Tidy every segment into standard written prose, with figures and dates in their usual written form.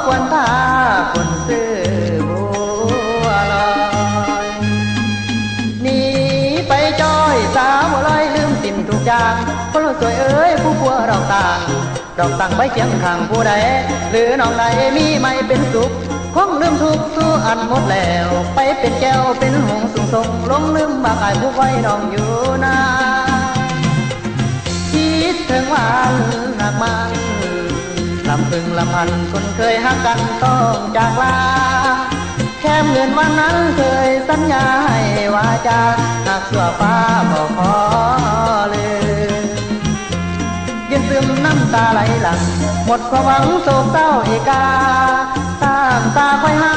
ควรตาคนซื้อบัวลอยหนีไปจอยสาวบัวลอยลืมสิ่งทุกอย่างคนสวยเอ้ยผู้ผัวดอกต่างไปเคียงข้างผู้ใดหรือน้องใดมีไม่เป็นสุขคงลืมทุกสู้อันหมดแล้วไปเป็นแก้วเป็นหงสูงส่งลงลืมบากายผู้ไว้น้องอยู่นาคิดถึงวันหนักมันลำพึงลำพันคนเคยหักกันต้องจากลาแค่เหมือนวันนั้นเคยสัญญาให้วาจาหากชั่วฟ้าบอกขอลืมยืนซึมน้ำตาไหลหลั่งหมดความหวังโศกเศร้าเอกาตามตาคอยหา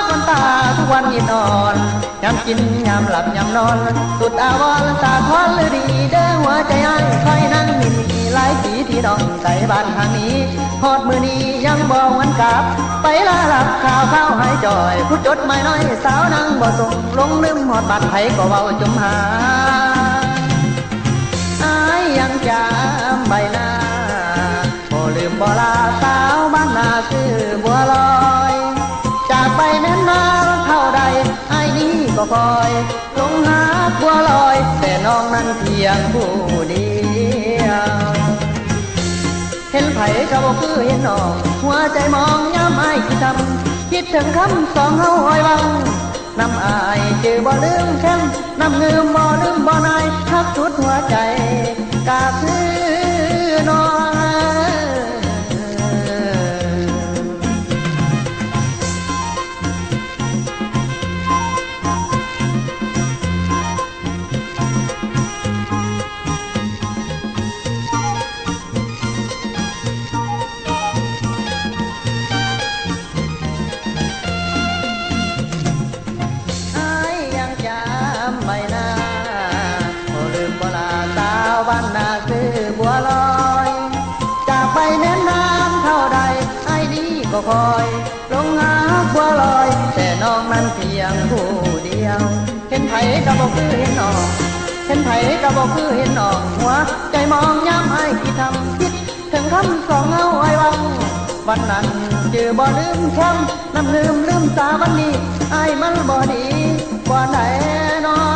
คนตาทุกวันยินอ่อนยามกินยามหลับยามนอนสุดอาวรตาทอนเลยดีเด้อหัวใจไอ้คอยนั่งมินหลายสีที่ดองใส่บ้านทางนี้ฮอดมือนี้ยังบอกวันกลับไปลาหลับข่าวข้าวหายจ่อยผู้จดหมายน้อยสาวนั่งบ่ส่งลงลืมหอดบัตรไผก็เว้าจมหาอายยังจำใบหน้าบ่ลืมบ่ลาสาวบ้านนาชื่อบัวลอยจากไปเน้นนานเท่าใดอายนี้ก็คอยลงหาบัวลอยแต่น้องนั้นเพียงผู้เดียวเห็นไผก็บ่คือเห็นน้องหัวใจมองย้ำอายคิดทำคิดถึงคำสองเฮาอ้อยวังน้ำอายจือบ่ลืมแค้นน้ำเงืมบ่ลืมบ่นายทักสุดหัวใจกาคือน้องบ้านนาซื้อบัวลอยจากไปเน้นน้ำเท่าใดไอ้นี้ก็คอยลงหาบัวลอยแต่น้องนั้นเพียงผู้เดียวเห็นไผก็บอกคือเห็นน้องเห็นไผก็บอกคือเห็นน้องหัวใจมองย้ำไอ้ที่ทำคิดถึงคำสองเอาไว้วังวันนั้นจือบ่ลืมแค้นน้ำลืมสาวันนี้ไอ้มันบ่ดีกว่าไหนน้อง